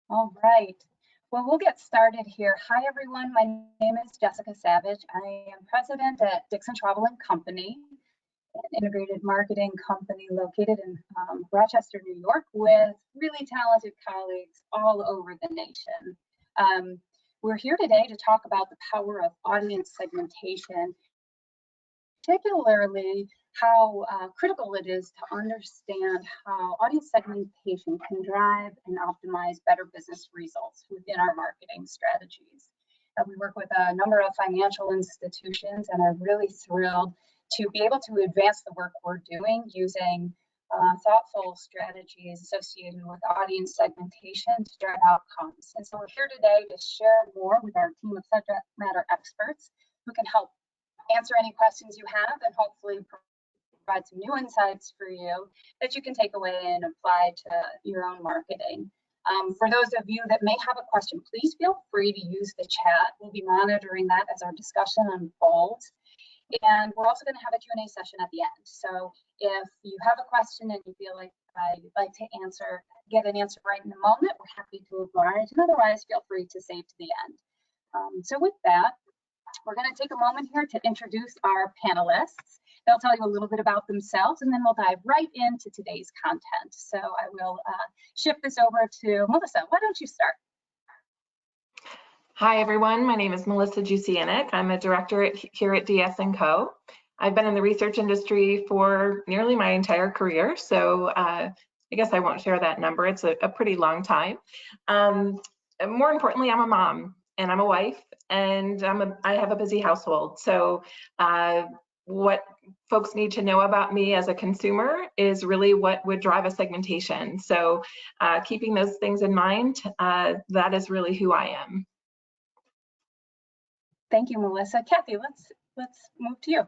All right. Well, we'll get started here. Hi, everyone. My name is Jessica Savage. I am president at Dixon Travel and Company, an integrated marketing company located in Rochester, New York, with really talented colleagues all over the nation. We're here today to talk about the power of audience segmentation, particularly how critical it is to understand how audience segmentation can drive and optimize better business results within our marketing strategies. We work with a number of financial institutions and are really thrilled to be able to advance the work we're doing using thoughtful strategies associated with audience segmentation to drive outcomes. And so we're here today to share more with our team of subject matter experts who can help answer any questions you have and hopefully provide some new insights for you that you can take away and apply to your own marketing. For those of you that may have a question, please feel free to use the chat. We'll be monitoring that as our discussion unfolds. And we're also going to have a Q&A session at the end. So if you have a question and you feel like you'd like to get an answer right in the moment, we're happy to oblige. And otherwise, feel free to save to the end. So with that, we're going to take a moment here to introduce our panelists. They'll tell you a little bit about themselves, and then we'll dive right into today's content. So I will shift this over to Melissa. Why don't you start? Hi, everyone. My name is Melissa Jusianiec. I'm a director here at DS+CO. I've been in the research industry for nearly my entire career, so I guess I won't share that number. It's a pretty long time. More importantly, I'm a mom, and I'm a wife, and I have a busy household. So what folks need to know about me as a consumer is really what would drive a segmentation. So keeping those things in mind, that is really who I am. Thank you, Melissa. Cathy, let's move to you.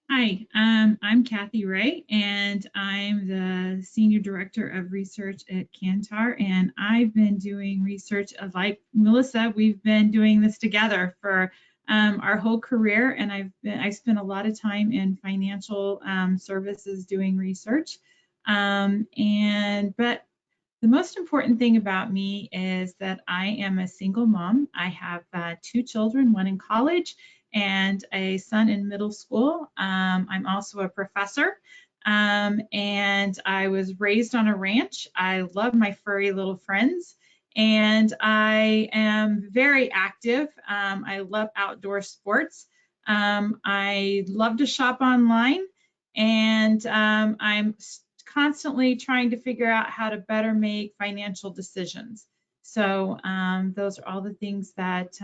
Hi, I'm Cathy Wray, and I'm the Senior Director of Research at Kantar, and I've been doing research like Melissa. We've been doing this together for our whole career, and I spent a lot of time in financial services doing research. But the most important thing about me is that I am a single mom. I have 2 children, one in college and a son in middle school. I'm also a professor, and I was raised on a ranch. I love my furry little friends, and I am very active. I love outdoor sports. I love to shop online, and I'm constantly trying to figure out how to better make financial decisions. So those are all the things that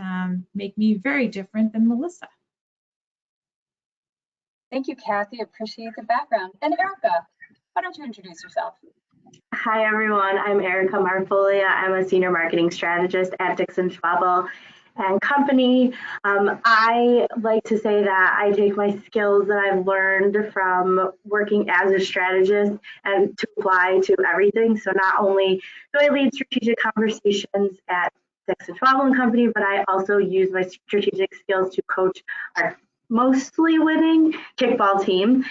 make me very different than Melissa. Thank you, Cathy. Appreciate the background. And Arica, why don't you introduce yourself? Hi, everyone. I'm Arica Marfoglia. I'm a senior marketing strategist at Dixon Travel and Company. I like to say that I take my skills that I've learned from working as a strategist and to apply to everything. So not only do I lead strategic conversations at Dixon Travel and Company, but I also use my strategic skills to coach our mostly winning kickball team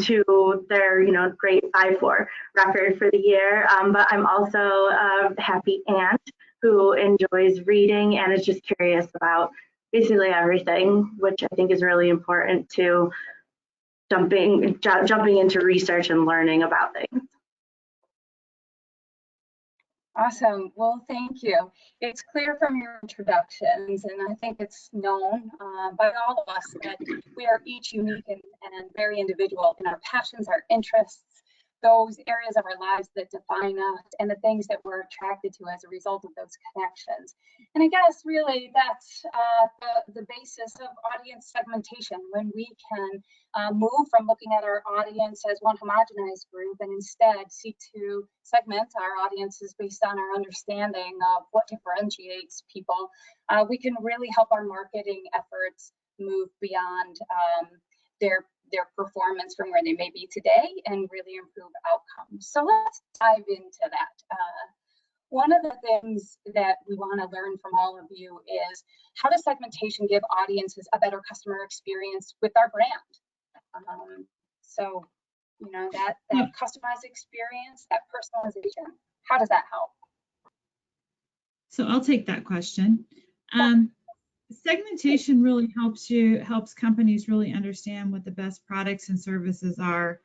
to their great 5-4 record for the year. But I'm also a happy aunt who enjoys reading and is just curious about basically everything, which I think is really important to jumping into research and learning about things. Awesome. Well, thank you. It's clear from your introductions, and I think it's known by all of us that we are each unique and very individual in our passions, our interests, those areas of our lives that define us, and the things that we're attracted to as a result of those connections. And I guess really that's the basis of audience segmentation, when we can move from looking at our audience as one homogenized group and instead seek to segment our audiences based on our understanding of what differentiates people. We can really help our marketing efforts move beyond their performance from where they may be today and really improve outcomes. So let's dive into that. One of the things that we want to learn from all of you is how does segmentation give audiences a better customer experience with our brand? So, that customized experience, that personalization, how does that help? So I'll take that question. Segmentation really helps companies really understand what the best products and services are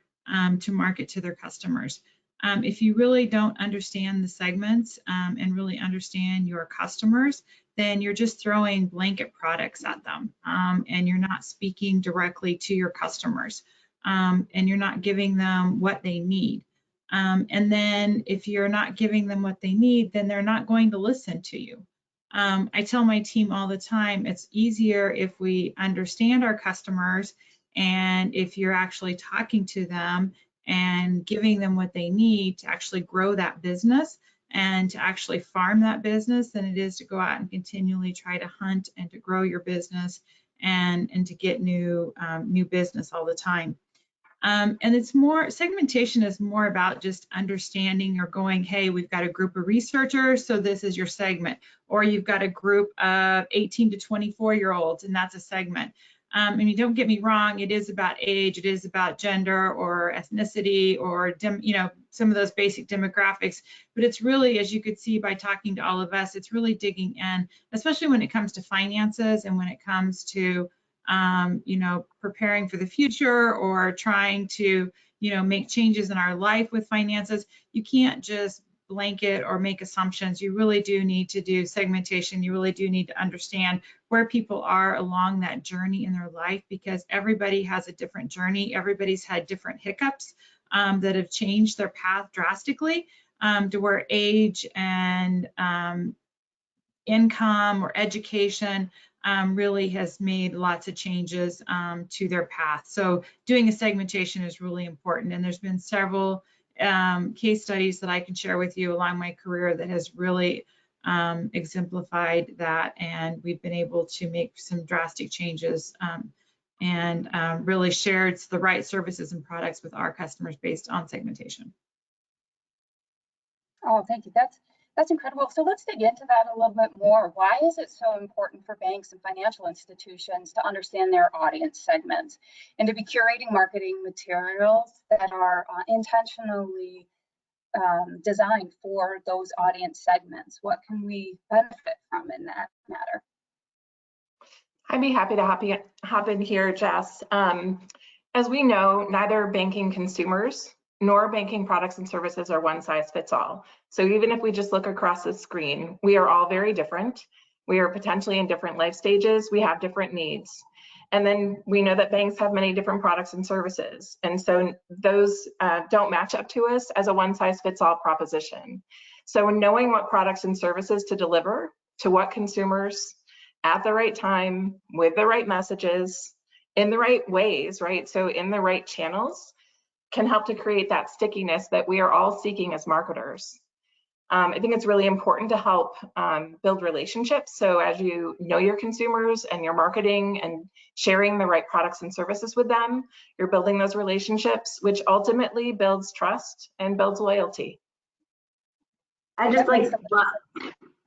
to market to their customers. If you really don't understand the segments and really understand your customers, then you're just throwing blanket products at them and you're not speaking directly to your customers and you're not giving them what they need. And then if you're not giving them what they need, then they're not going to listen to you. I tell my team all the time, it's easier if we understand our customers and if you're actually talking to them and giving them what they need to actually grow that business and to actually farm that business than it is to go out and continually try to hunt and to grow your business and to get new business all the time. And it's more, segmentation is more about just understanding or going, hey, we've got a group of researchers, so this is your segment. Or you've got a group of 18 to 24-year-olds, and that's a segment. And you don't get me wrong, it is about age, it is about gender or ethnicity or, some of those basic demographics. But it's really, as you could see by talking to all of us, it's really digging in, especially when it comes to finances and when it comes to preparing for the future or trying to, make changes in our life with finances. You can't just blanket or make assumptions. You really do need to do segmentation. You really do need to understand where people are along that journey in their life, because everybody has a different journey. Everybody's had different hiccups that have changed their path drastically to where age and income or education really has made lots of changes to their path. So doing a segmentation is really important. And there's been several case studies that I can share with you along my career that has really exemplified that. And we've been able to make some drastic changes and really shared the right services and products with our customers based on segmentation. Oh, thank you. That's incredible. So let's dig into that a little bit more. Why is it so important for banks and financial institutions to understand their audience segments and to be curating marketing materials that are intentionally designed for those audience segments? What can we benefit from in that matter? I'd be happy to hop in here, Jess. As we know, neither banking consumers nor banking products and services are one size fits all. So even if we just look across the screen, we are all very different. We are potentially in different life stages. We have different needs. And then we know that banks have many different products and services. And so those don't match up to us as a one size fits all proposition. So knowing what products and services to deliver to what consumers at the right time, with the right messages, in the right ways, right? So in the right channels, can help to create that stickiness that we are all seeking as marketers. I think it's really important to help build relationships. So as you know your consumers and you're marketing and sharing the right products and services with them, you're building those relationships, which ultimately builds trust and builds loyalty.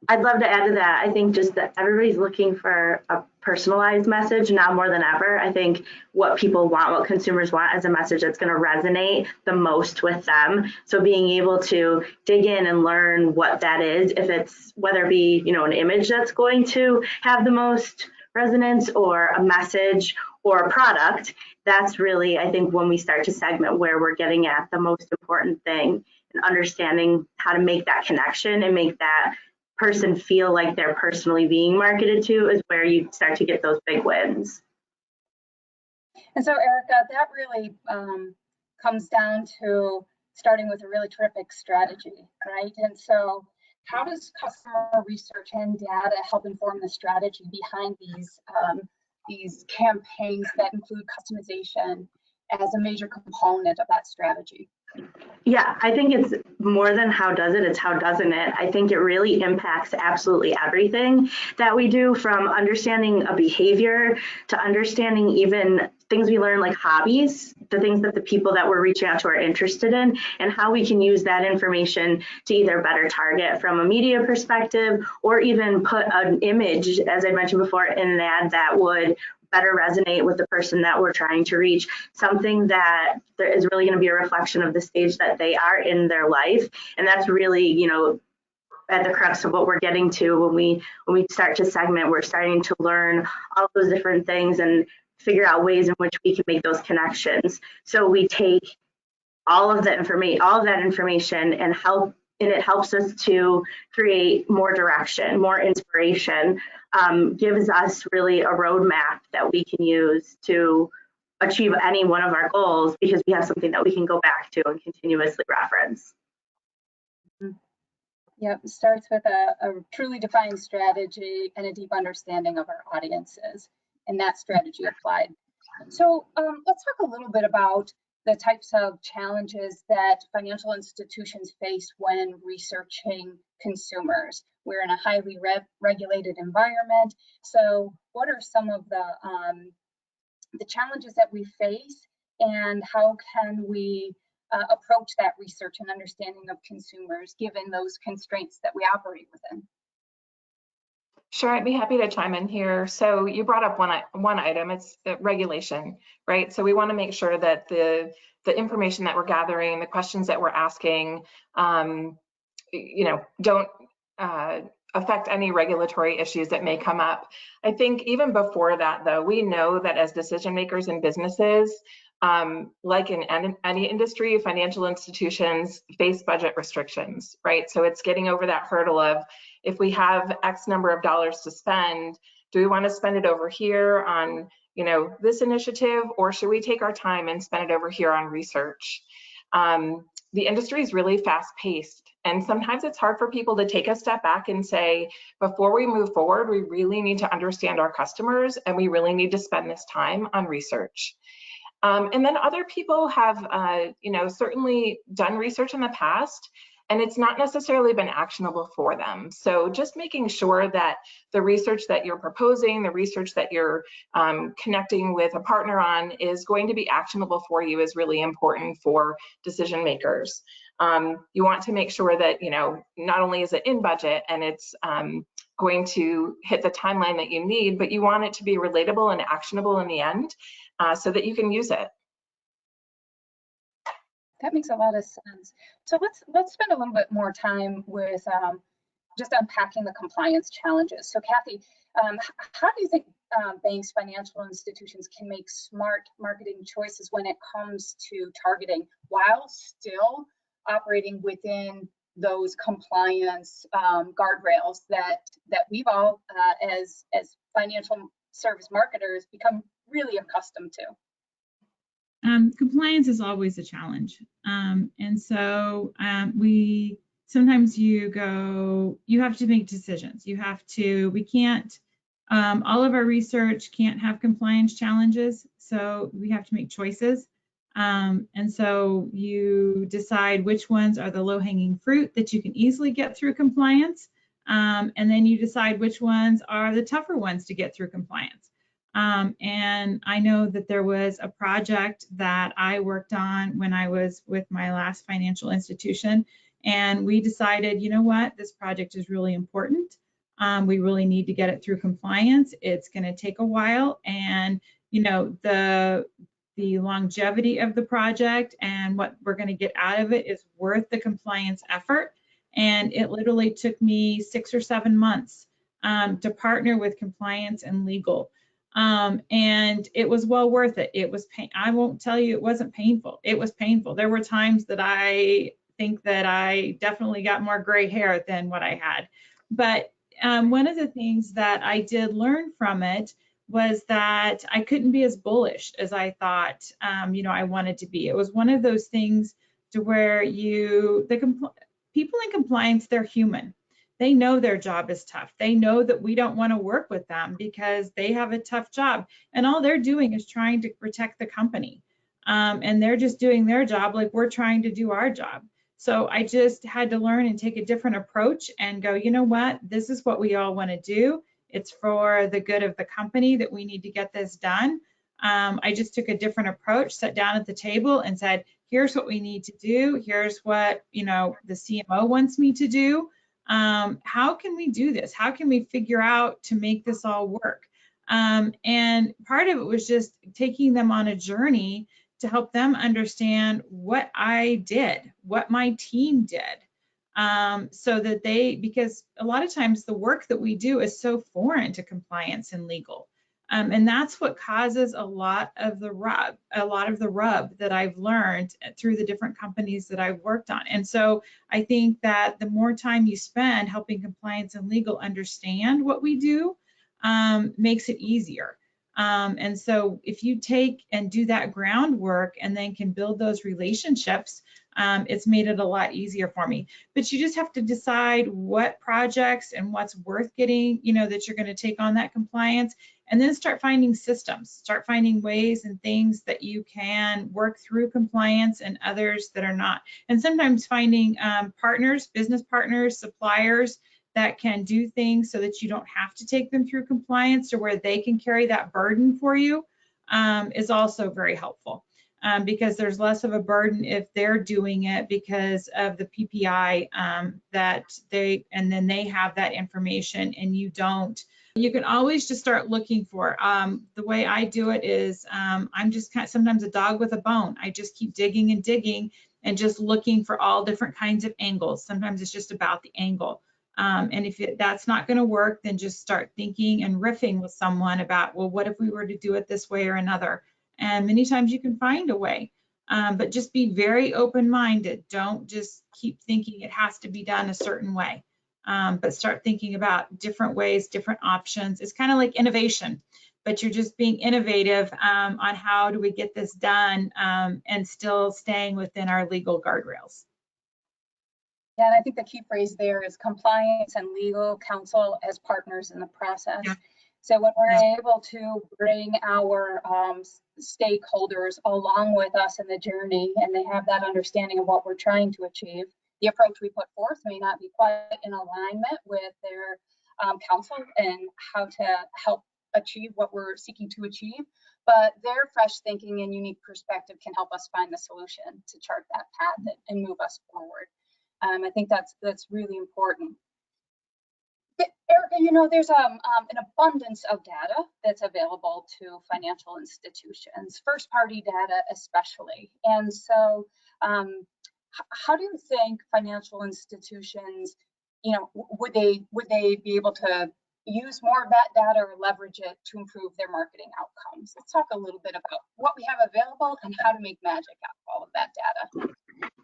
I'd love to add to that. I think just that everybody's looking for a personalized message now more than ever. I think what people want, what consumers want, is a message that's going to resonate the most with them. So being able to dig in and learn what that is, if it's whether it be, an image that's going to have the most resonance or a message or a product, that's really, I think, when we start to segment where we're getting at the most important thing and understanding how to make that connection and make that person feel like they're personally being marketed to is where you start to get those big wins. And so, Arica, that really comes down to starting with a really terrific strategy, right? And so how does customer research and data help inform the strategy behind these campaigns that include customization as a major component of that strategy? Yeah, I think it's more than how does it, it's how doesn't it. I think it really impacts absolutely everything that we do, from understanding a behavior to understanding even things we learn like hobbies, the things that the people that we're reaching out to are interested in, and how we can use that information to either better target from a media perspective or even put an image, as I mentioned before, in an ad that would better resonate with the person that we're trying to reach, something that is really going to be a reflection of the stage that they are in their life. And that's really, at the crux of what we're getting to when we start to segment. We're starting to learn all those different things and figure out ways in which we can make those connections. So we take all of that information and it helps us to create more direction, more inspiration, gives us really a roadmap that we can use to achieve any one of our goals, because we have something that we can go back to and continuously reference. Yep, it starts with a truly defined strategy and a deep understanding of our audiences, and that strategy applied. So let's talk a little bit about the types of challenges that financial institutions face when researching consumers. We're in a highly regulated environment. So what are some of the challenges that we face, and how can we approach that research and understanding of consumers given those constraints that we operate within? Sure, I'd be happy to chime in here. So you brought up one item, it's regulation, right? So we want to make sure that the information that we're gathering, the questions that we're asking, don't affect any regulatory issues that may come up. I think even before that, though, we know that as decision makers in businesses, like in any industry, financial institutions face budget restrictions, right? So it's getting over that hurdle of, if we have X number of dollars to spend, do we want to spend it over here on, this initiative, or should we take our time and spend it over here on research? The industry is really fast-paced, and sometimes it's hard for people to take a step back and say, before we move forward, we really need to understand our customers, and we really need to spend this time on research. And then other people have, certainly done research in the past, and it's not necessarily been actionable for them. So just making sure that the research that you're proposing, the research that you're connecting with a partner on is going to be actionable for you is really important for decision makers. You want to make sure that, not only is it in budget and it's going to hit the timeline that you need, but you want it to be relatable and actionable in the end so that you can use it. That makes a lot of sense. So let's spend a little bit more time with just unpacking the compliance challenges. So Cathy, how do you think banks, financial institutions can make smart marketing choices when it comes to targeting while still operating within those compliance guardrails that we've all as financial service marketers become really accustomed to? Compliance is always a challenge. And so sometimes you have to make decisions. We can't, all of our research can't have compliance challenges. So we have to make choices. And so you decide which ones are the low-hanging fruit that you can easily get through compliance. And then you decide which ones are the tougher ones to get through compliance. And I know that there was a project that I worked on when I was with my last financial institution, and we decided, you know what, this project is really important. We really need to get it through compliance. It's going to take a while, and the longevity of the project and what we're going to get out of it is worth the compliance effort. And it literally took me 6 or 7 months to partner with compliance and legal. And it was well worth it. It was I won't tell you it wasn't painful. It was painful. There were times that I think that I definitely got more gray hair than what I had. But one of the things that I did learn from it was that I couldn't be as bullish as I thought, I wanted to be. It was one of those things to where people in compliance, they're human. They know their job is tough. They know that we don't want to work with them because they have a tough job, and all they're doing is trying to protect the company. And they're just doing their job like we're trying to do our job. So I just had to learn and take a different approach and go, you know what, this is what we all want to do. It's for the good of the company that we need to get this done. I just took a different approach, sat down at the table and said, here's what we need to do. Here's what, the CMO wants me to do. How can we do this? How can we figure out to make this all work? And part of it was just taking them on a journey to help them understand what I did, what my team did. so that because a lot of times the work that we do is so foreign to compliance and legal. And that's what causes a lot of the rub that I've learned through the different companies that I've worked on. And so I think that the more time you spend helping compliance and legal understand what we do, makes it easier. And so if you take and do that groundwork and then can build those relationships, it's made it a lot easier for me. But you just have to decide what projects and what's worth getting, that you're going to take on that compliance, and then start finding systems, start finding ways and things that you can work through compliance and others that are not. And sometimes finding partners, business partners, suppliers that can do things so that you don't have to take them through compliance, or where they can carry that burden for you, is also very helpful. Because there's less of a burden if they're doing it because of the PPI and then they have that information and you don't. You can always just start looking for, the way I do it is, I'm just sometimes a dog with a bone. I just keep digging and digging and just looking for all different kinds of angles. Sometimes it's just about the angle. And if that's not going to work, then just start thinking and riffing with someone about, well, what if we were to do it this way or another? And many times you can find a way, but just be very open-minded. Don't just keep thinking it has to be done a certain way, but start thinking about different ways, different options. It's kind of like innovation, but you're just being innovative on how do we get this done, and still staying within our legal guardrails. Yeah, and I think the key phrase there is compliance and legal counsel as partners in the process. Yeah. So when we're able to bring our stakeholders along with us in the journey, and they have that understanding of what we're trying to achieve, the approach we put forth may not be quite in alignment with their counsel and how to help achieve what we're seeking to achieve, but their fresh thinking and unique perspective can help us find the solution to chart that path and move us forward. I think that's really important. Arica, there's an abundance of data that's available to financial institutions, first-party data especially. And so how do you think financial institutions, would they be able to use more of that data or leverage it to improve their marketing outcomes? Let's talk a little bit about what we have available and how to make magic out of all of that data.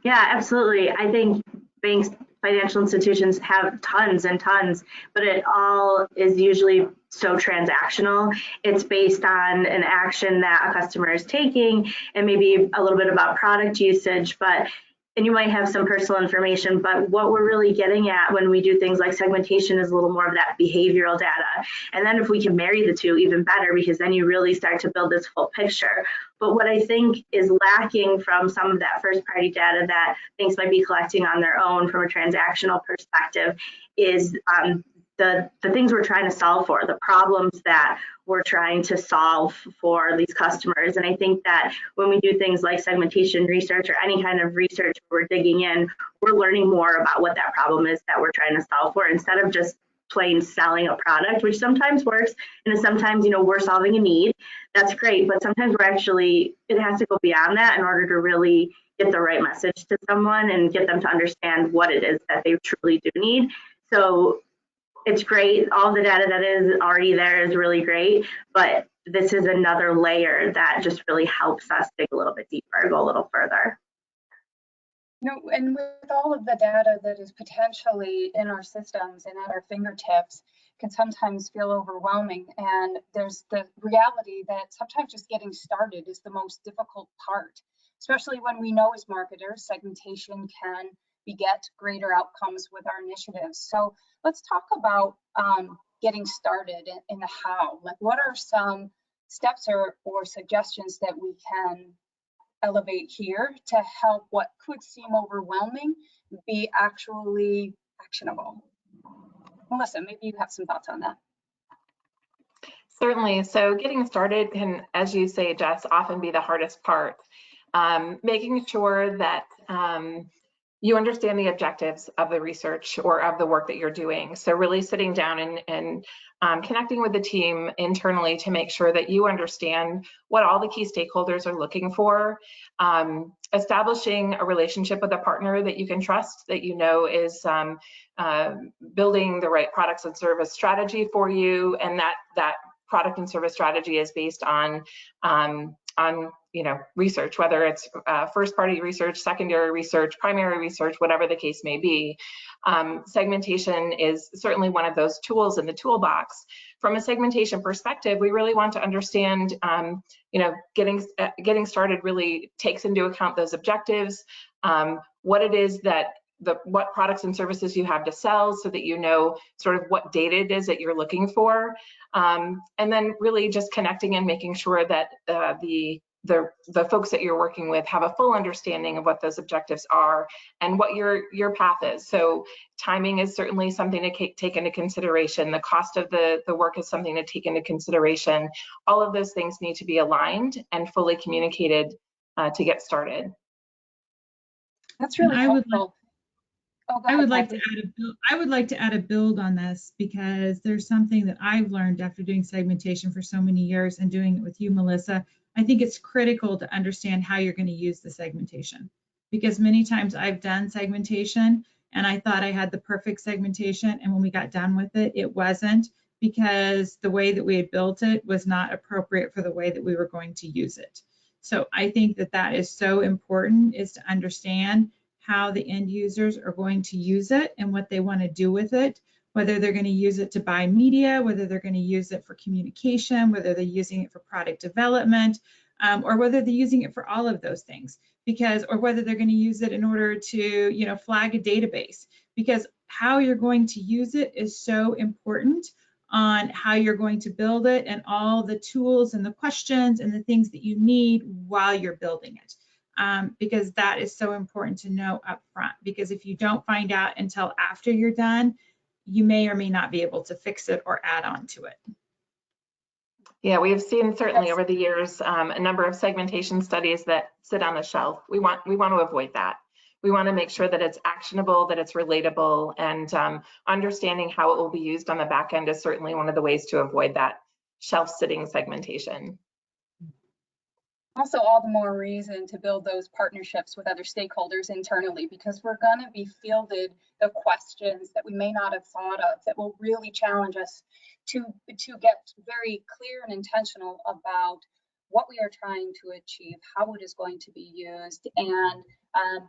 Yeah, absolutely. I think banks, financial institutions have tons and tons, but it all is usually so transactional. It's based on an action that a customer is taking and maybe a little bit about product usage, and you might have some personal information, but what we're really getting at when we do things like segmentation is a little more of that behavioral data. And then if we can marry the two, even better, because then you really start to build this full picture. But what I think is lacking from some of that first party data that banks might be collecting on their own from a transactional perspective is the things we're trying to solve for, the problems that we're trying to solve for these customers. And I think that when we do things like segmentation research or any kind of research where we're digging in, we're learning more about what that problem is that we're trying to solve for, instead of just plain selling a product, which sometimes works, and sometimes, we're solving a need. That's great, but sometimes it has to go beyond that in order to really get the right message to someone and get them to understand what it is that they truly do need. So it's great. All the data that is already there is really great, but this is another layer that just really helps us dig a little bit deeper, go a little further. And with all of the data that is potentially in our systems and at our fingertips, can sometimes feel overwhelming. And there's the reality that sometimes just getting started is the most difficult part, especially when we know as marketers, segmentation can beget greater outcomes with our initiatives. So let's talk about getting started in the how. Like, what are some steps or suggestions that we can elevate here to help what could seem overwhelming be actually actionable? Melissa, maybe you have some thoughts on that. Certainly. So getting started can, as you say, Jess, often be the hardest part. Making sure that you understand the objectives of the research or of the work that you're doing. So really sitting down and connecting with the team internally to make sure that you understand what all the key stakeholders are looking for, establishing a relationship with a partner that you can trust, that you know is building the right products and service strategy for you, and that product and service strategy is based on research, whether it's first-party research, secondary research, primary research, whatever the case may be. Segmentation is certainly one of those tools in the toolbox. From a segmentation perspective, we really want to understand, getting started really takes into account those objectives, what it is that what products and services you have to sell, so that you know sort of what data it is that you're looking for, and then really just connecting and making sure that the folks that you're working with have a full understanding of what those objectives are and what your path is. So timing is certainly something to take into consideration. The cost of the work is something to take into consideration. All of those things need to be aligned and fully communicated to get started. That's really helpful. I would like to add a build on this, because there's something that I've learned after doing segmentation for so many years and doing it with you, Melissa. I think it's critical to understand how you're going to use the segmentation, because many times I've done segmentation and I thought I had the perfect segmentation, and when we got done with it, it wasn't, because the way that we had built it was not appropriate for the way that we were going to use it. So I think that is so important, is to understand how the end users are going to use it and what they want to do with it, whether they're going to use it to buy media, whether they're going to use it for communication, whether they're using it for product development, or whether they're using it for all of those things, or whether they're going to use it in order to, flag a database, because how you're going to use it is so important on how you're going to build it and all the tools and the questions and the things that you need while you're building it. Because that is so important to know up front, because if you don't find out until after you're done, you may or may not be able to fix it or add on to it. Yeah, we have seen certainly over the years a number of segmentation studies that sit on a shelf. We want to avoid that. We want to make sure that it's actionable, that it's relatable, and understanding how it will be used on the back end is certainly one of the ways to avoid that shelf-sitting segmentation. Also, all the more reason to build those partnerships with other stakeholders internally, because we're going to be fielded the questions that we may not have thought of that will really challenge us to get very clear and intentional about what we are trying to achieve, how it is going to be used, and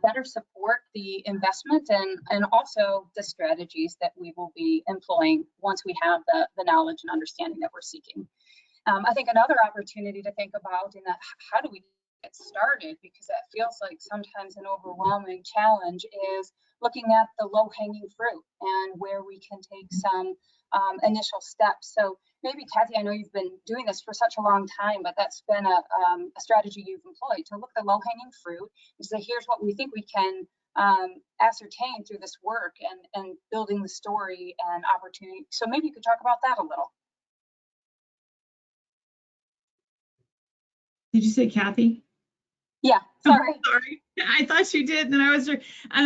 better support the investment and also the strategies that we will be employing once we have the knowledge and understanding that we're seeking. I think another opportunity to think about in that, how do we get started, because that feels like sometimes an overwhelming challenge, is looking at the low-hanging fruit and where we can take some initial steps. So maybe, Cathy, I know you've been doing this for such a long time, but that's been a strategy you've employed to look at the low-hanging fruit and say, here's what we think we can ascertain through this work and building the story and opportunity. So maybe you could talk about that a little. Did you say Cathy? Yeah, sorry. Oh, sorry, I thought you did, and I was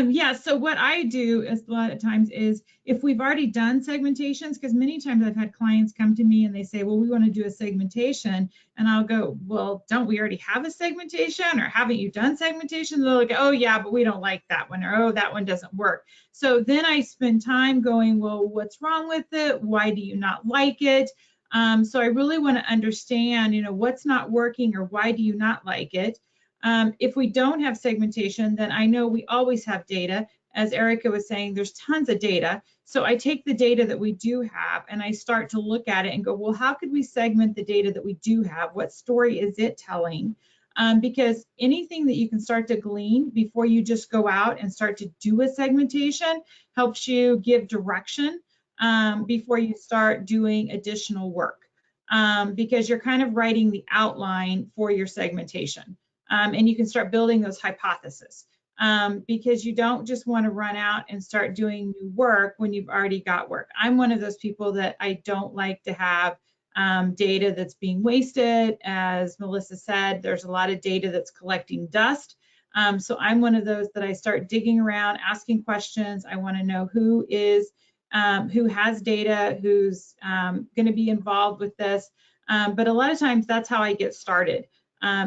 yeah. So what I do is a lot of times is, if we've already done segmentations, because many times I've had clients come to me and they say, well, we want to do a segmentation, and I'll go, well, don't we already have a segmentation, or haven't you done segmentation? And they're like, oh yeah, but we don't like that one, or oh, that one doesn't work. So then I spend time going, well, what's wrong with it? Why do you not like it? So I really want to understand, what's not working, or why do you not like it? If we don't have segmentation, then I know we always have data. As Arica was saying, there's tons of data. So I take the data that we do have and I start to look at it and go, well, how could we segment the data that we do have? What story is it telling? Because anything that you can start to glean before you just go out and start to do a segmentation helps you give direction before you start doing additional work, because you're kind of writing the outline for your segmentation. And you can start building those hypotheses, because you don't just want to run out and start doing new work when you've already got work. I'm one of those people that I don't like to have data that's being wasted. As Melissa said, there's a lot of data that's collecting dust. So I'm one of those that I start digging around, asking questions. I want to know who has data, who's going to be involved with this. But a lot of times that's how I get started,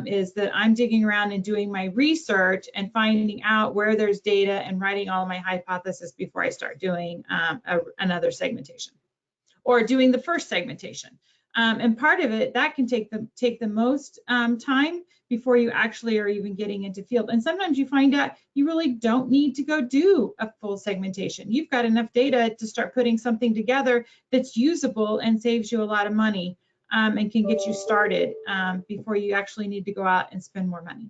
is that I'm digging around and doing my research and finding out where there's data and writing all my hypotheses before I start doing another segmentation or doing the first segmentation. And part of it, that can take the most time before you actually are even getting into field. And sometimes you find out you really don't need to go do a full segmentation. You've got enough data to start putting something together that's usable and saves you a lot of money, and can get you started before you actually need to go out and spend more money.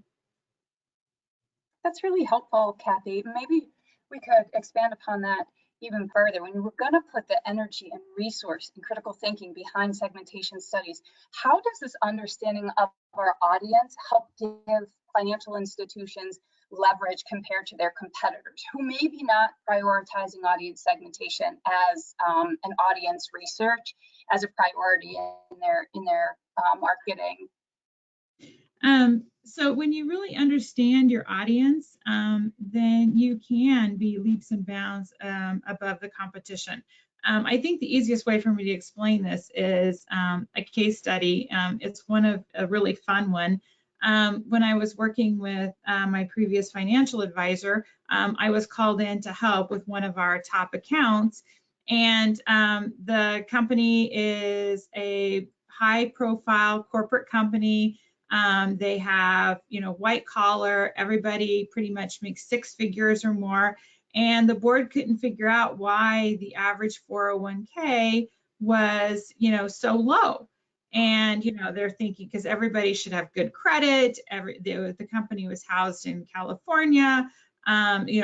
That's really helpful, Cathy. Maybe we could expand upon that even further. When we're going to put the energy and resource and critical thinking behind segmentation studies, how does this understanding of our audience help give financial institutions leverage compared to their competitors who may be not prioritizing audience segmentation as an audience research as a priority in their marketing? So when you really understand your audience, then you can be leaps and bounds above the competition. I think the easiest way for me to explain this is a case study. It's a really fun one. When I was working with my previous financial advisor, I was called in to help with one of our top accounts. And the company is a high-profile corporate company. They have, white collar, everybody pretty much makes 6 figures or more. And the board couldn't figure out why the average 401k was, so low. And, they're thinking because everybody should have good credit. The company was housed in California.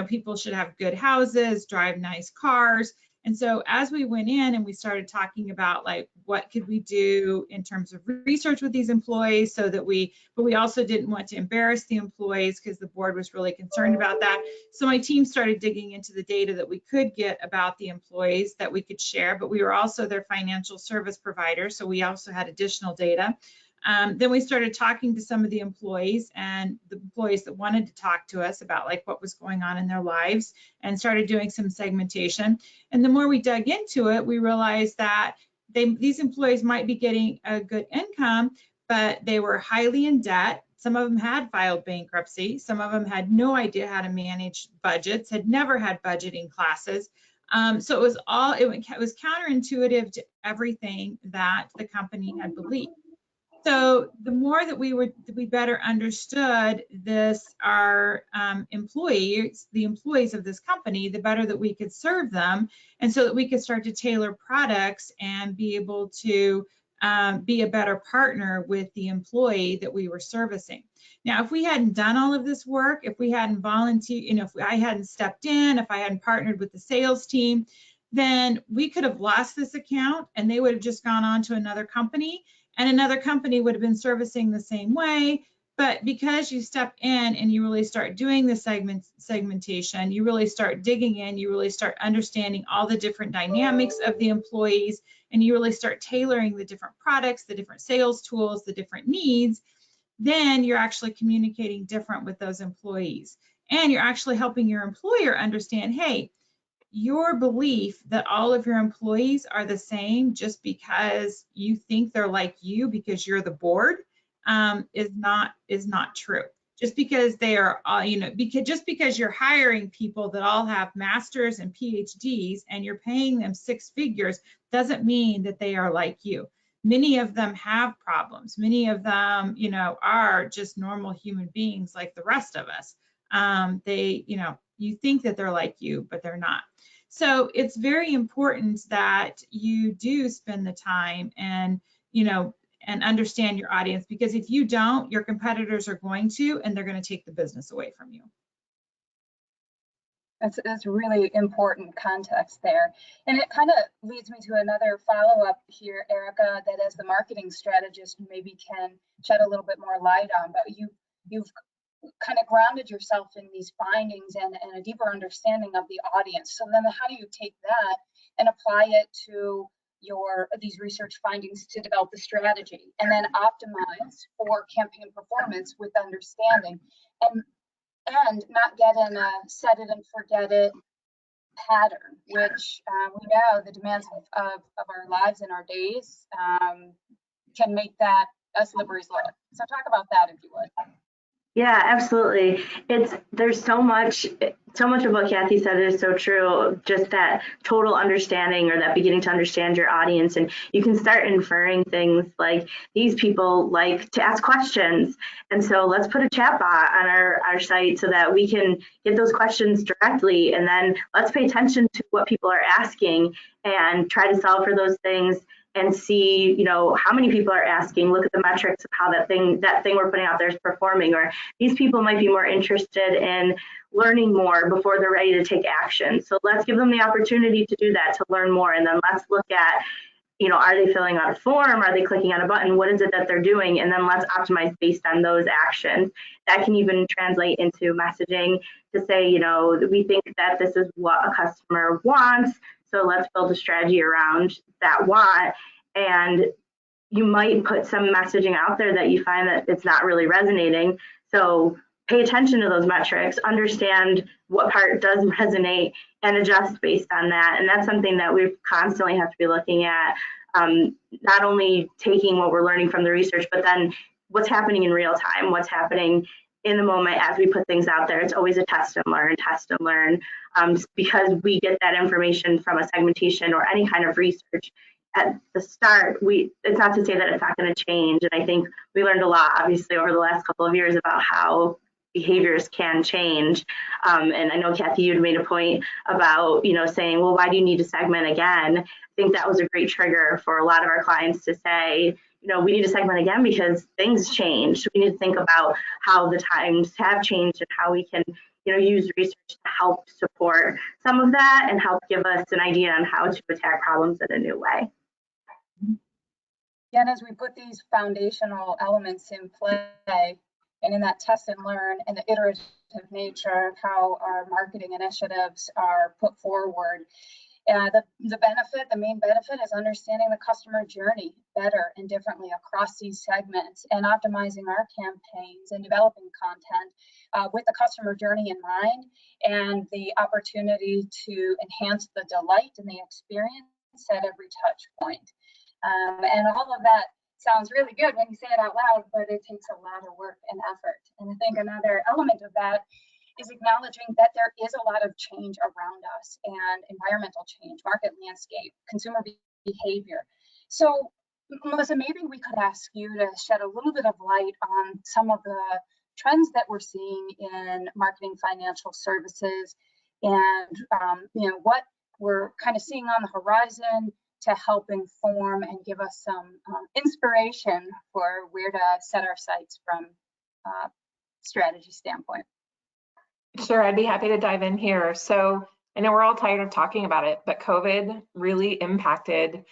People should have good houses, drive nice cars. And so as we went in and we started talking about like what could we do in terms of research with these employees but we also didn't want to embarrass the employees because the board was really concerned about that. So my team started digging into the data that we could get about the employees that we could share, but we were also their financial service provider. So we also had additional data. Then we started talking to some of the employees and the employees that wanted to talk to us about like what was going on in their lives, and started doing some segmentation. And the more we dug into it, we realized that these employees might be getting a good income, but they were highly in debt. Some of them had filed bankruptcy. Some of them had no idea how to manage budgets, had never had budgeting classes. So it was counterintuitive to everything that the company had believed. So the more that we better understood our employees, the employees of this company, the better that we could serve them, and so that we could start to tailor products and be able to be a better partner with the employee that we were servicing. Now, if we hadn't done all of this work, if we hadn't volunteered, if I hadn't stepped in, if I hadn't partnered with the sales team, then we could have lost this account and they would have just gone on to another company. And another company would have been servicing the same way. But because you step in and you really start doing the segmentation, you really start digging in, you really start understanding all the different dynamics of the employees, and you really start tailoring the different products, the different sales tools, the different needs, then you're actually communicating different with those employees. And you're actually helping your employer understand, hey, your belief that all of your employees are the same just because you think they're like you because you're the board is not true. Just because they are, just because you're hiring people that all have masters and PhDs and you're paying them 6 figures doesn't mean that they are like you. Many of them have problems. Many of them, are just normal human beings like the rest of us. You think that they're like you, but they're not. So it's very important that you do spend the time and, and understand your audience, because if you don't, your competitors are going to, and they're going to take the business away from you. That's really important context there. And it kind of leads me to another follow-up here, Arica, that as the marketing strategist, you maybe can shed a little bit more light on, but you've kind of grounded yourself in these findings and a deeper understanding of the audience. So then how do you take that and apply it to these research findings to develop the strategy and then optimize for campaign performance with understanding? And and not get in a set it and forget it pattern, which we know the demands of our lives and our days can make that a slippery slope. So talk about that if you would. Yeah, absolutely. There's so much of what Cathy said is so true. Just that total understanding, or that beginning to understand your audience, and you can start inferring things like these people like to ask questions, and so let's put a chat bot on our site so that we can get those questions directly, and then let's pay attention to what people are asking and try to solve for those things. And see, how many people are asking, look at the metrics of how that thing we're putting out there is performing, or these people might be more interested in learning more before they're ready to take action. So let's give them the opportunity to do that, to learn more. And then let's look at, are they filling out a form? Are they clicking on a button? What is it that they're doing? And then let's optimize based on those actions. That can even translate into messaging to say, we think that this is what a customer wants. So let's build a strategy around that want. And you might put some messaging out there that you find that it's not really resonating. So pay attention to those metrics, understand what part does resonate, and adjust based on that. And that's something that we constantly have to be looking at, not only taking what we're learning from the research, but then what's happening in real time, what's happening in the moment as we put things out there. It's always a test and learn, because we get that information from a segmentation or any kind of research at the start. It's not to say that it's not going to change. And I think we learned a lot, obviously, over the last couple of years about how behaviors can change. And I know, Cathy, you'd made a point about, saying, well, why do you need to segment again? I think that was a great trigger for a lot of our clients to say, we need to segment again because things change. We need to think about how the times have changed and how we can, use research to help support some of that and help give us an idea on how to attack problems in a new way. Yeah, and as we put these foundational elements in play, and in that test and learn and the iterative nature of how our marketing initiatives are put forward, the main benefit is understanding the customer journey better and differently across these segments, and optimizing our campaigns and developing content with the customer journey in mind, and the opportunity to enhance the delight and the experience at every touch point. And all of that sounds really good when you say it out loud, but it takes a lot of work and effort. And I think another element of that is acknowledging that there is a lot of change around us, and environmental change, market landscape, consumer behavior. So, Melissa, maybe we could ask you to shed a little bit of light on some of the trends that we're seeing in marketing financial services, and what we're kind of seeing on the horizon to help inform and give us some inspiration for where to set our sights from a strategy standpoint. Sure, I'd be happy to dive in here. So I know we're all tired of talking about it, but COVID really impacted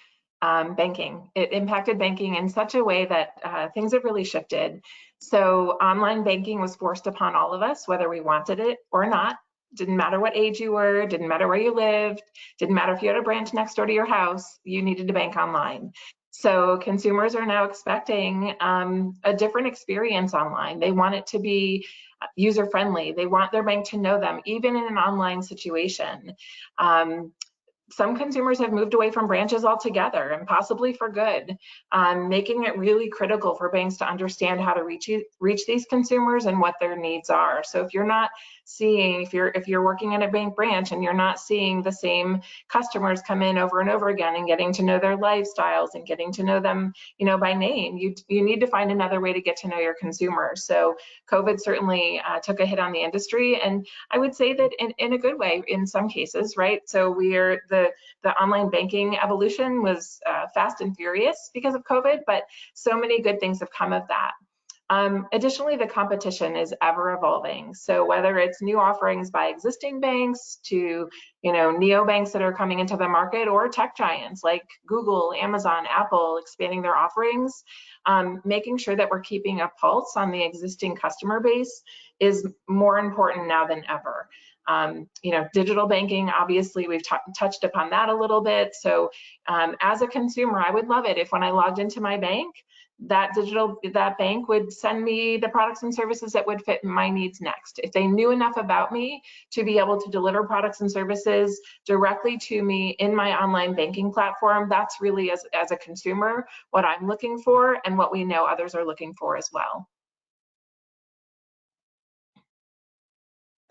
banking. It impacted banking in such a way that things have really shifted. So online banking was forced upon all of us, whether we wanted it or not. Didn't matter what age you were, didn't matter where you lived, didn't matter if you had a branch next door to your house, you needed to bank online. So consumers are now expecting a different experience online. They want it to be user-friendly. They want their bank to know them, even in an online situation. Some consumers have moved away from branches altogether, and possibly for good, making it really critical for banks to understand how to reach these consumers and what their needs are. So if you're not seeing, if you're working in a bank branch and you're not seeing the same customers come in over and over again and getting to know their lifestyles and getting to know them, by name, you need to find another way to get to know your consumers. So COVID certainly took a hit on the industry, and I would say that in a good way in some cases, right? So the online banking evolution was fast and furious because of COVID, but so many good things have come of that. Additionally, the competition is ever evolving. So whether it's new offerings by existing banks to, neobanks that are coming into the market, or tech giants like Google, Amazon, Apple expanding their offerings, making sure that we're keeping a pulse on the existing customer base is more important now than ever. Digital banking, obviously we've touched upon that a little bit. So as a consumer, I would love it if when I logged into my bank that bank would send me the products and services that would fit my needs next. If they knew enough about me to be able to deliver products and services directly to me in my online banking platform, that's really, as a consumer, what I'm looking for and what we know others are looking for as well.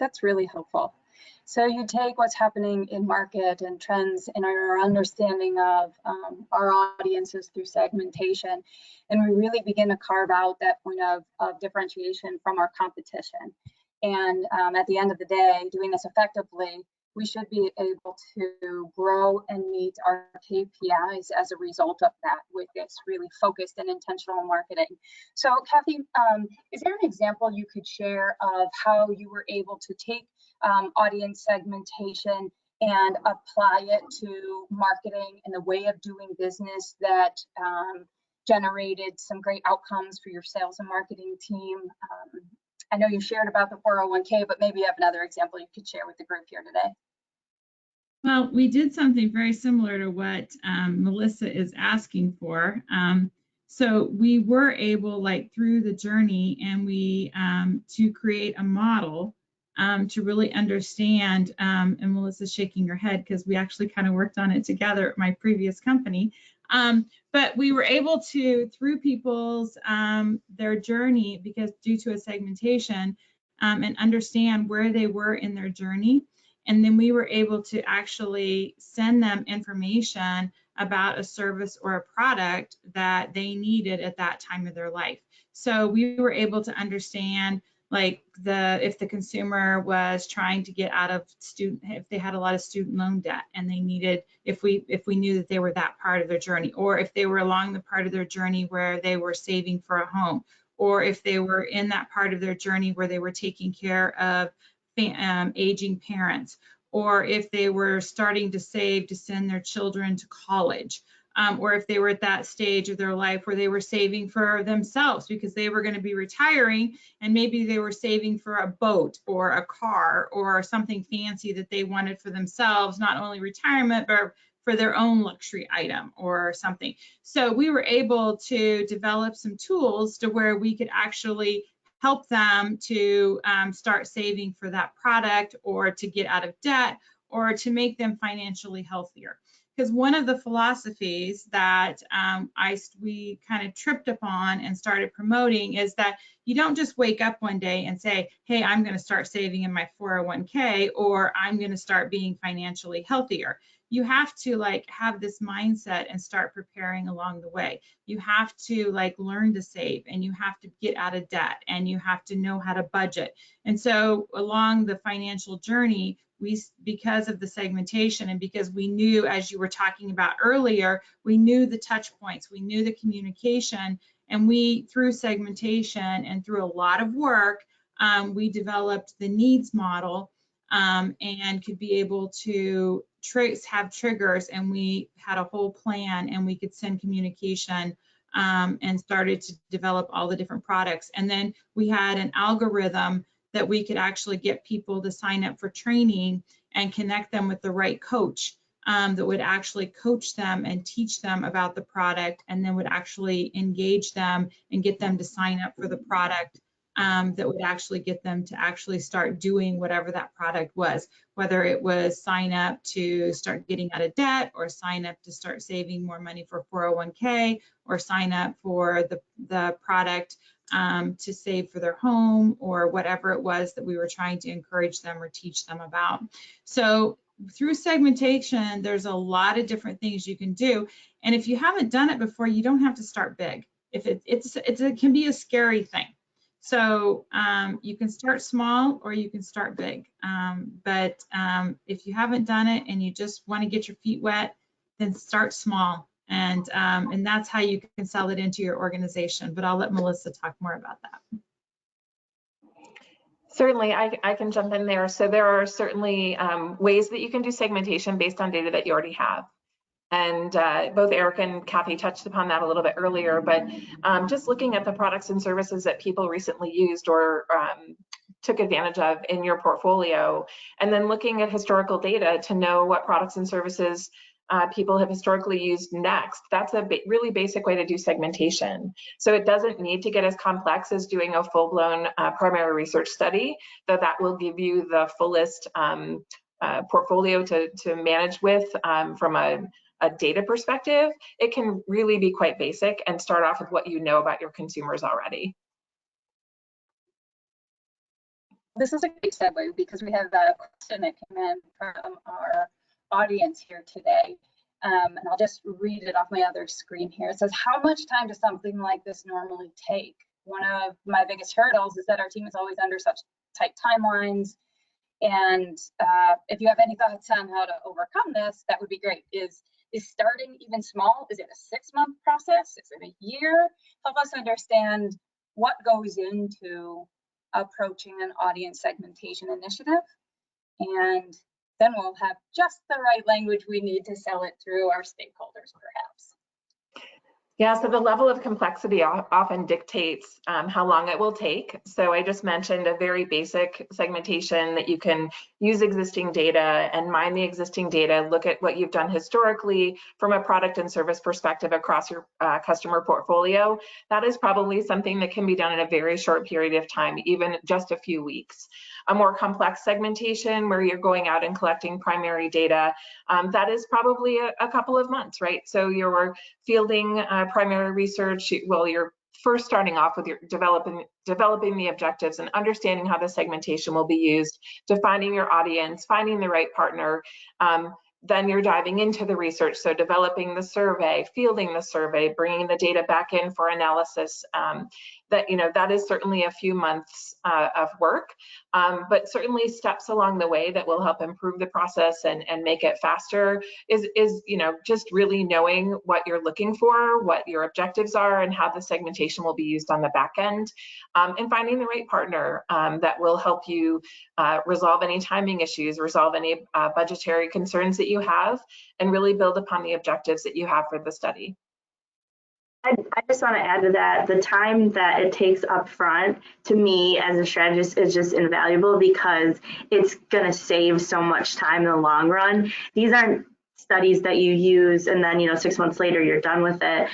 That's really helpful. So you take what's happening in market and trends and our understanding of our audiences through segmentation, and we really begin to carve out that point of differentiation from our competition. And at the end of the day, doing this effectively, we should be able to grow and meet our KPIs as a result of that with this really focused and intentional marketing. So Cathy, is there an example you could share of how you were able to take audience segmentation and apply it to marketing and the way of doing business that generated some great outcomes for your sales and marketing team? I know you shared about the 401k, but maybe you have another example you could share with the group here today. Well, we did something very similar to what Melissa is asking for. So we were able, like through the journey, and we to create a model to really understand, and Melissa's shaking her head because we actually kind of worked on it together at my previous company. But we were able to, through people's their journey, because due to a segmentation, and understand where they were in their journey. And then we were able to actually send them information about a service or a product that they needed at that time of their life. So we were able to understand, like, if the consumer was trying to get out of if they had a lot of student loan debt and they needed, if we knew that they were that part of their journey, or if they were along the part of their journey where they were saving for a home, or if they were in that part of their journey where they were taking care of aging parents, or if they were starting to save to send their children to college, or if they were at that stage of their life where they were saving for themselves because they were going to be retiring, and maybe they were saving for a boat or a car or something fancy that they wanted for themselves, not only retirement, but for their own luxury item or something. So we were able to develop some tools to where we could actually help them to start saving for that product, or to get out of debt, or to make them financially healthier. Because one of the philosophies that we kind of tripped upon and started promoting is that you don't just wake up one day and say, hey, I'm going to start saving in my 401k, or I'm going to start being financially healthier. You have to have this mindset and start preparing along the way. You have to learn to save, and you have to get out of debt, and you have to know how to budget. And so along the financial journey, because of the segmentation, and because we knew, as you were talking about earlier, we knew the touch points, we knew the communication, and we, through segmentation and through a lot of work, we developed the needs model, and could be able to have triggers, and we had a whole plan, and we could send communication, and started to develop all the different products. And then we had an algorithm that we could actually get people to sign up for training and connect them with the right coach, that would actually coach them and teach them about the product, and then would actually engage them and get them to sign up for the product, that would actually get them to actually start doing whatever that product was, whether it was sign up to start getting out of debt, or sign up to start saving more money for 401k, or sign up for the product to save for their home, or whatever it was that we were trying to encourage them or teach them about. So through segmentation, there's a lot of different things you can do. And if you haven't done it before, you don't have to start big. If it can be a scary thing. So you can start small, or you can start big. But if you haven't done it and you just want to get your feet wet, then start small. And that's how you can sell it into your organization. But I'll let Melissa talk more about that. Certainly, I can jump in there. So there are certainly ways that you can do segmentation based on data that you already have. And both Arica and Cathy touched upon that a little bit earlier, but just looking at the products and services that people recently used or took advantage of in your portfolio, and then looking at historical data to know what products and services people have historically used next. That's a really basic way to do segmentation. So it doesn't need to get as complex as doing a full-blown primary research study, though that will give you the fullest portfolio to manage with from a data perspective. It can really be quite basic and start off with what you know about your consumers already. This is a great segue because we have a question that came in from our audience here today. And I'll just read it off my other screen here. It says, how much time does something like this normally take? One of my biggest hurdles is that our team is always under such tight timelines. And if you have any thoughts on how to overcome this, that would be great. Is starting even small? Is it a 6-month process? Is it a year? Help us understand what goes into approaching an audience segmentation initiative. And then we'll have just the right language we need to sell it through our stakeholders, perhaps. Yeah, so the level of complexity often dictates how long it will take. So I just mentioned a very basic segmentation that you can use existing data and mine the existing data, look at what you've done historically from a product and service perspective across your customer portfolio. That is probably something that can be done in a very short period of time, even just a few weeks. A more complex segmentation where you're going out and collecting primary data, that is probably a couple of months, right? So you're fielding primary research, well, you're first starting off with your developing the objectives and understanding how the segmentation will be used, defining your audience, finding the right partner. Then you're diving into the research, so developing the survey, fielding the survey, bringing the data back in for analysis. That is certainly a few months of work, but certainly steps along the way that will help improve the process and make it faster is just really knowing what you're looking for, what your objectives are, and how the segmentation will be used on the back end, and finding the right partner that will help you resolve any timing issues, resolve any budgetary concerns that you have, and really build upon the objectives that you have for the study. I just want to add to that, the time that it takes up front, to me as a strategist, is just invaluable because it's going to save so much time in the long run. These aren't studies that you use and then 6 months later you're done with it.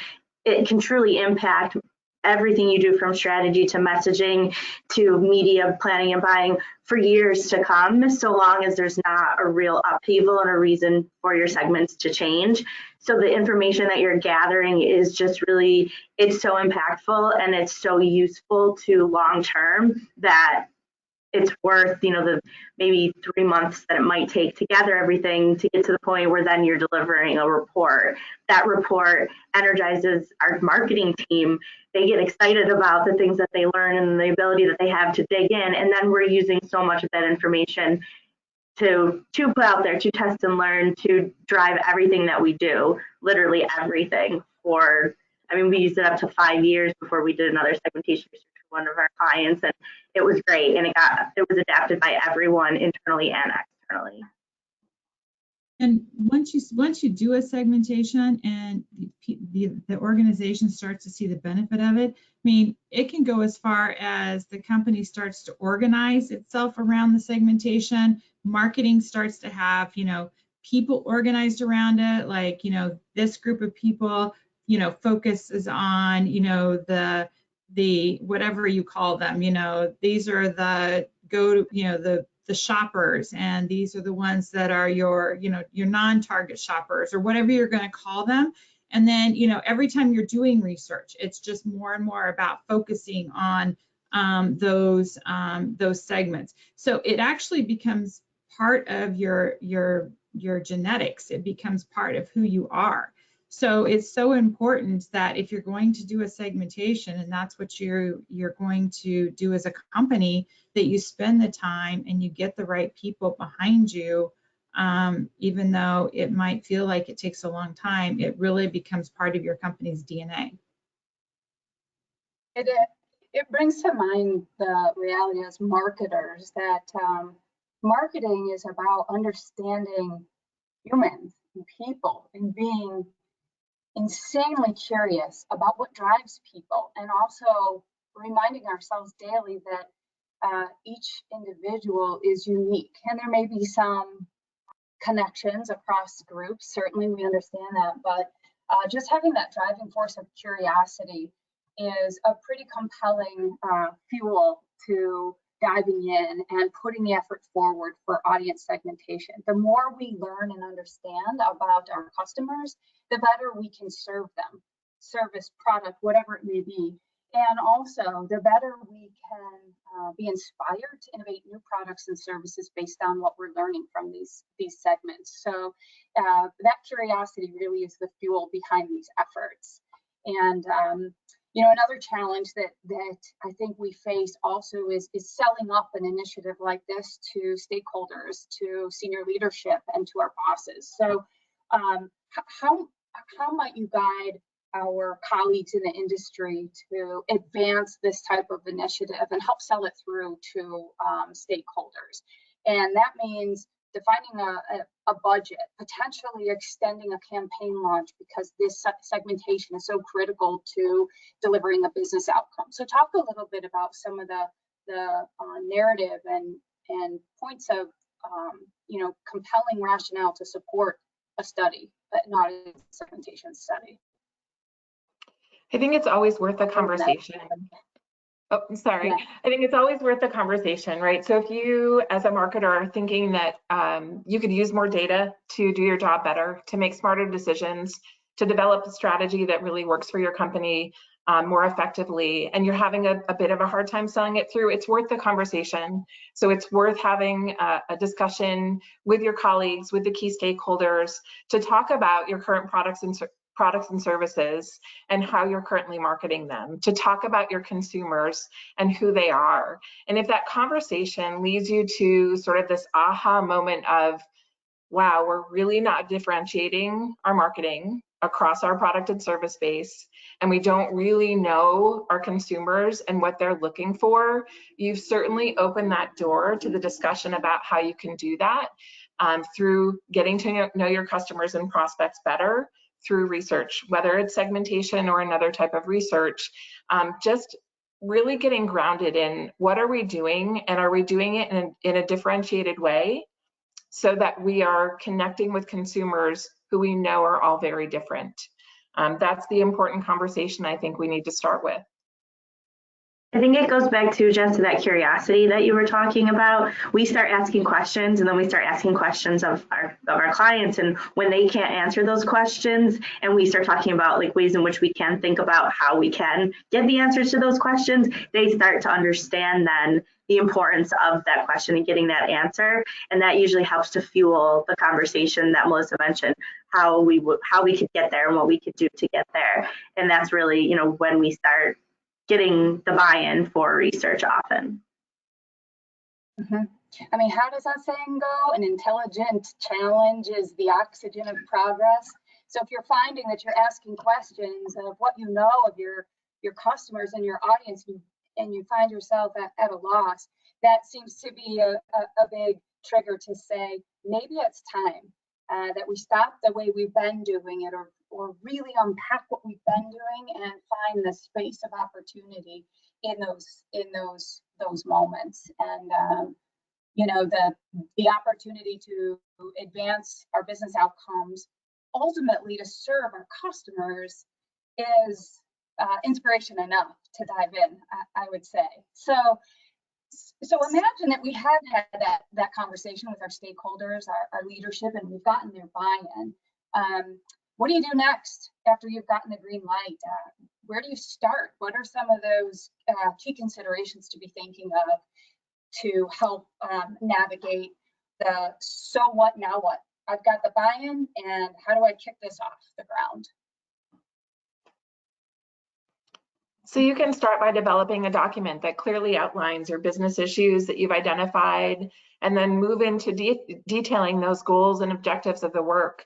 It can truly impact everything you do, from strategy to messaging to media planning and buying, for years to come, so long as there's not a real upheaval and a reason for your segments to change. So the information that you're gathering is just really, it's so impactful and it's so useful to long term that it's worth the maybe 3 months that it might take to gather everything to get to the point where then you're delivering a report. That report energizes our marketing team. They get excited about the things that they learn and the ability that they have to dig in, and then we're using so much of that information to put out there, to test and learn, to drive everything that we do, literally everything. We used it up to 5 years before we did another segmentation research for one of our clients, and it was great, and it was adapted by everyone internally and externally. And once you do a segmentation and the organization starts to see the benefit of it, it can go as far as the company starts to organize itself around the segmentation. Marketing starts to have, people organized around it, like, this group of people, focuses on, the whatever you call them, these are the the shoppers, and these are the ones that are your non-target shoppers, or whatever you're going to call them. And then, every time you're doing research, it's just more and more about focusing on those segments. So it actually becomes part of your genetics. It becomes part of who you are. So it's so important that if you're going to do a segmentation, and that's what you're going to do as a company, that you spend the time and you get the right people behind you, even though it might feel like it takes a long time, it really becomes part of your company's DNA. It brings to mind the reality as marketers that marketing is about understanding humans and people and being insanely curious about what drives people, and also reminding ourselves daily that each individual is unique, and there may be some connections across groups. Certainly we understand that, but just having that driving force of curiosity is a pretty compelling fuel to diving in and putting the effort forward for audience segmentation. The more we learn and understand about our customers, the better we can serve them, service, product, whatever it may be. And also, the better we can be inspired to innovate new products and services based on what we're learning from these segments. So that curiosity really is the fuel behind these efforts. And you know, another challenge that I think we face also is selling up an initiative like this to stakeholders, to senior leadership, and to our bosses. So how might you guide our colleagues in the industry to advance this type of initiative and help sell it through to stakeholders? And that means defining a budget, potentially extending a campaign launch, because this segmentation is so critical to delivering a business outcome. So talk a little bit about some of the narrative and points of you know, compelling rationale to support a study, but not a segmentation study. I think it's always worth a conversation. Oh, sorry. Yeah. I think it's always worth a conversation, right? So if you, as a marketer, are thinking that you could use more data to do your job better, to make smarter decisions, to develop a strategy that really works for your company more effectively, and you're having a bit of a hard time selling it through, it's worth the conversation. So it's worth having a discussion with your colleagues, with the key stakeholders, to talk about your current products and services and how you're currently marketing them, to talk about your consumers and who they are. And if that conversation leads you to sort of this aha moment of, wow, we're really not differentiating our marketing across our product and service base, and we don't really know our consumers and what they're looking for, you've certainly opened that door to the discussion about how you can do that through getting to know your customers and prospects better, through research, whether it's segmentation or another type of research, just really getting grounded in what are we doing, and are we doing it in a differentiated way so that we are connecting with consumers who we know are all very different. That's the important conversation I think we need to start with. I think it goes back to just that curiosity that you were talking about. We start asking questions, and then we start asking questions of our clients, and when they can't answer those questions, and we start talking about like ways in which we can think about how we can get the answers to those questions, they start to understand then the importance of that question and getting that answer, and that usually helps to fuel the conversation that Melissa mentioned, how we could get there and what we could do to get there. And that's really, you know, when we start getting the buy-in for research often. Mm-hmm. I mean, how does that saying go? An intelligent challenge is the oxygen of progress. So if you're finding that you're asking questions of what you know of your customers and your audience, and you find yourself at a loss, that seems to be a big trigger to say, maybe it's time that we stop the way we've been doing it, or really unpack what we've been doing and find the space of opportunity in those moments. And you know, the opportunity to advance our business outcomes, ultimately to serve our customers, is inspiration enough to dive in, I would say. So imagine that we have had that conversation with our stakeholders, our leadership, and we've gotten their buy-in. What do you do next after you've gotten the green light? Where do you start? What are some of those key considerations to be thinking of to help navigate the so what, now what? I've got the buy-in, and how do I kick this off the ground? So you can start by developing a document that clearly outlines your business issues that you've identified, and then move into detailing those goals and objectives of the work.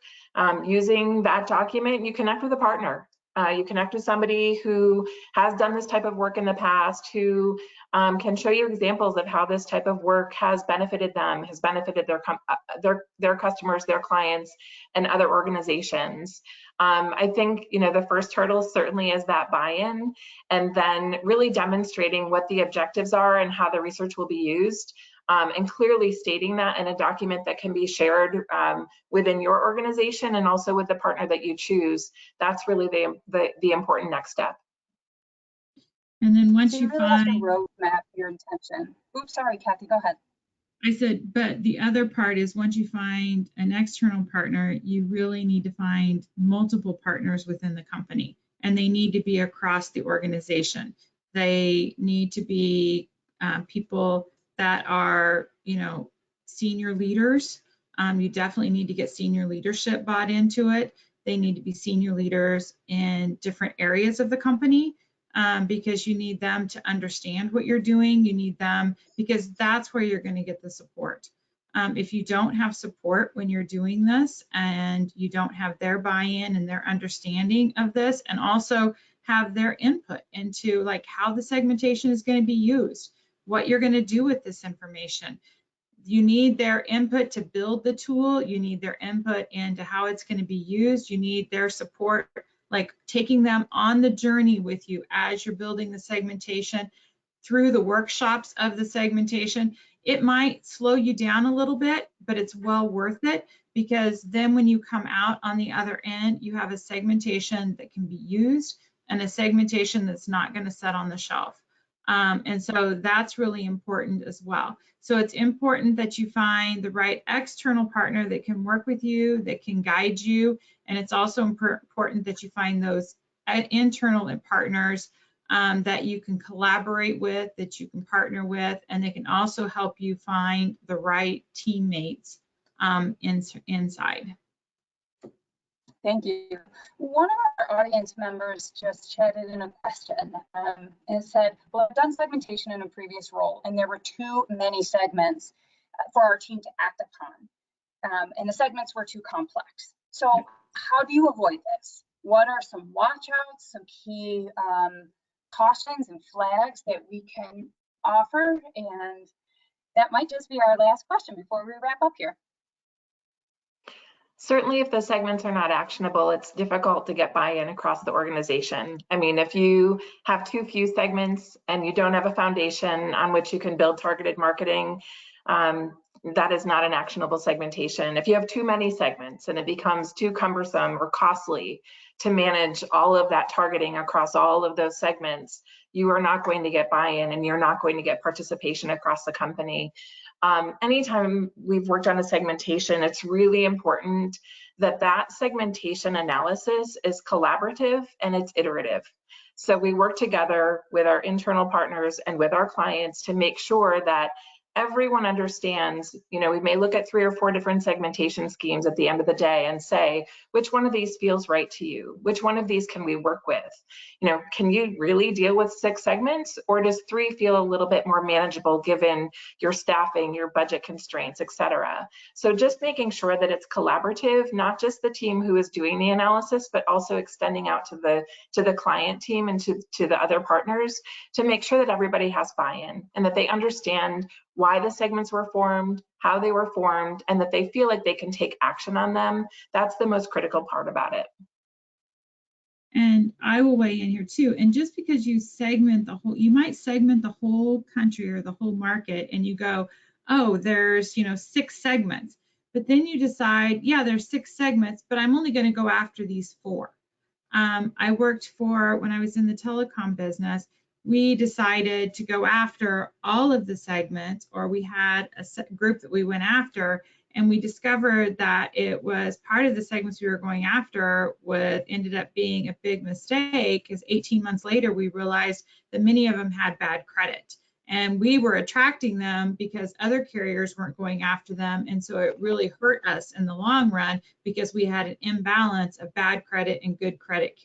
Using that document, you connect with a partner. You connect with somebody who has done this type of work in the past, who can show you examples of how this type of work has benefited them, has benefited their customers, their clients, and other organizations. I think, you know, the first hurdle certainly is that buy-in, and then really demonstrating what the objectives are and how the research will be used. and clearly stating that in a document that can be shared within your organization and also with the partner that you choose. That's really the important next step. And then once So you really have to find, roadmap your intention. Oops, sorry, Kathy, go ahead. I said, but the other part is once you find an external partner, you really need to find multiple partners within the company, and they need to be across the organization. They need to be people that are, senior leaders. You definitely need to get senior leadership bought into it. They need to be senior leaders in different areas of the company. Because you need them to understand what you're doing. You need them because that's where you're going to get the support. If you don't have support when you're doing this and you don't have their buy-in and their understanding of this, and also have their input into like how the segmentation is going to be used, what you're going to do with this information. You need their input to build the tool. You need their input into how it's going to be used. You need their support, like taking them on the journey with you as you're building the segmentation through the workshops of the segmentation. It might slow you down a little bit, but it's well worth it, because then when you come out on the other end, you have a segmentation that can be used and a segmentation that's not going to sit on the shelf. And so that's really important as well. So it's important that you find the right external partner that can work with you, that can guide you. And it's also important that you find those internal partners that you can collaborate with, that you can partner with, and they can also help you find the right teammates inside. Thank you. One of our audience members just chatted in a question and said, well, I've done segmentation in a previous role, and there were too many segments for our team to act upon, and the segments were too complex. So how do you avoid this? What are some watch-outs, some key cautions and flags that we can offer? And that might just be our last question before we wrap up here. Certainly, if the segments are not actionable, it's difficult to get buy-in across the organization. I mean, if you have too few segments and you don't have a foundation on which you can build targeted marketing, that is not an actionable segmentation. If you have too many segments and it becomes too cumbersome or costly to manage all of that targeting across all of those segments, you are not going to get buy-in and you're not going to get participation across the company. Anytime we've worked on a segmentation, it's really important that that segmentation analysis is collaborative and it's iterative. So we work together with our internal partners and with our clients to make sure that everyone understands, we may look at 3 or 4 different segmentation schemes at the end of the day and say, which one of these feels right to you? Which one of these can we work with? Can you really deal with 6 segments, or does 3 feel a little bit more manageable given your staffing, your budget constraints, etc.? So just making sure that it's collaborative, not just the team who is doing the analysis, but also extending out to the client team and to the other partners to make sure that everybody has buy-in and that they understand why the segments were formed, how they were formed, and that they feel like they can take action on them. That's the most critical part about it. And I will weigh in here too. And just because you segment you might segment the whole country or the whole market and you go, oh, there's, 6 segments. But then you decide, yeah, there's 6 segments, but I'm only going to go after these 4. I worked when I was in the telecom business, we decided to go after all of the segments, or we had a group that we went after, and we discovered that it was part of the segments we were going after ended up being a big mistake, because 18 months later we realized that many of them had bad credit, and we were attracting them because other carriers weren't going after them, and so it really hurt us in the long run because we had an imbalance of bad credit and good credit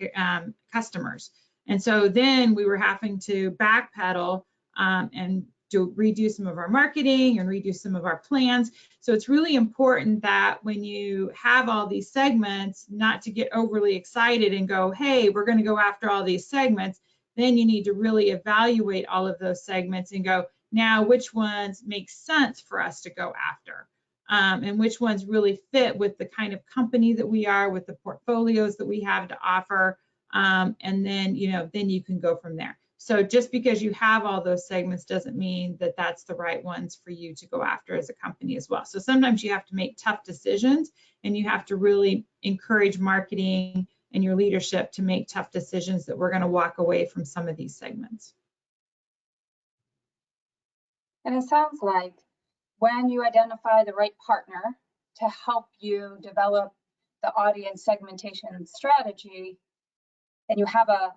customers. And so then we were having to backpedal and to redo some of our marketing and redo some of our plans. So it's really important that when you have all these segments, not to get overly excited and go, hey, we're going to go after all these segments. Then you need to really evaluate all of those segments and go, now which ones make sense for us to go after? And which ones really fit with the kind of company that we are, with the portfolios that we have to offer. And then, then you can go from there. So just because you have all those segments doesn't mean that that's the right ones for you to go after as a company as well. So sometimes you have to make tough decisions, and you have to really encourage marketing and your leadership to make tough decisions that we're going to walk away from some of these segments. And it sounds like when you identify the right partner to help you develop the audience segmentation strategy, and you have a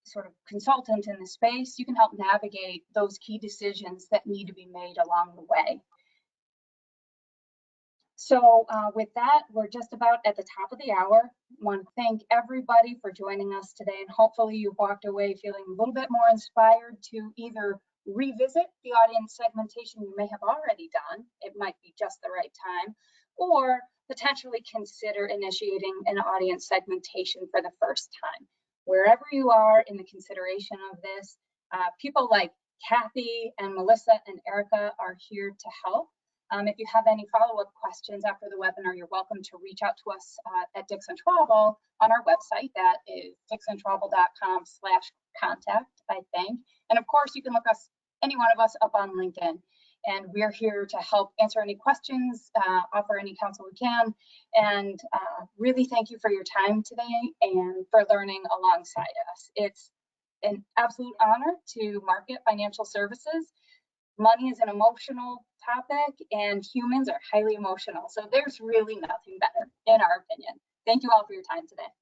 sort of consultant in the space, you can help navigate those key decisions that need to be made along the way. So with that, we're just about at the top of the hour. I want to thank everybody for joining us today, and hopefully you walked away feeling a little bit more inspired to either revisit the audience segmentation you may have already done, it might be just the right time, or potentially consider initiating an audience segmentation for the first time. Wherever you are in the consideration of this, people like Cathy and Melissa and Arica are here to help. If you have any follow-up questions after the webinar, you're welcome to reach out to us at Dix & Schwabel on our website. That is dixandschwabel.com/contact, I think. And of course, you can look us, any one of us, up on LinkedIn. And we're here to help answer any questions, offer any counsel we can. And really thank you for your time today and for learning alongside us. It's an absolute honor to market financial services. Money is an emotional topic, and humans are highly emotional. So there's really nothing better, in our opinion. Thank you all for your time today.